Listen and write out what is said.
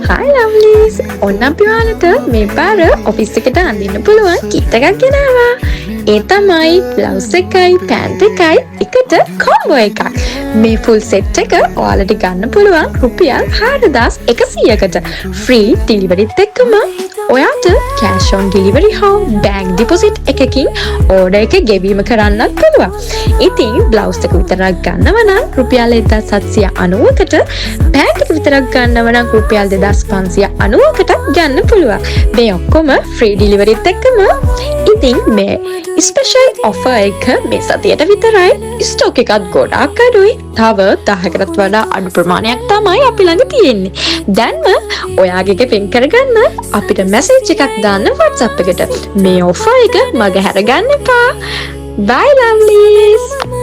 Hi lovelies! ඔන්න අපි ඔයාලට මේ පාර ඔෆිස් එකට අඳින්න පුළුවන් කිට් එකක් ගෙනාවා. ඒ තමයි බ්ලවුස් එකයි පැන්ට් එකයි එකට කොම්බෝ එකක්. මේ ෆුල් සෙට් එක ඔයාලට ගන්න පුළුවන් රුපියල් 4100කට. ෆ්‍රී ඩෙලිවරිත් එක්කම ඔයාට කෑෂ් ඔන් ඩෙලිවරි හෝ බැංක් ඩිපොසිට් එකකින් ඕඩර් එක ගෙවීම කරන්නත් පුළුවන්. ඉතින් බ්ලවුස් එක විතරක් ගන්නව නම් රුපියල් 1790කට, පැන්ට් එක විතරක් ගන්නව නම් රුපියල් 2590කට ගන්න පුළුවන්. මේ ඔක්කොම ෆ්‍රී ඩෙලිවරිත් එක්කම. ඉතින් මේ ස්පෙෂල් ඔෆර් එක මේ සතියට විතරයි. ස්ටොක් එකත් ගොඩාක් අඩුයි. තව 10කටත් වඩා අඩු ප්‍රමාණයක් තමයි අපි ළඟ තියෙන්නේ. දැන්ම ඔයාගේ එක පින් කරගන්න අපිට මැසේජ් එකක් දාන්න WhatsApp එකට. මේ ඔෆර් එක මග හැරගන්න එපා. Bye lovelies!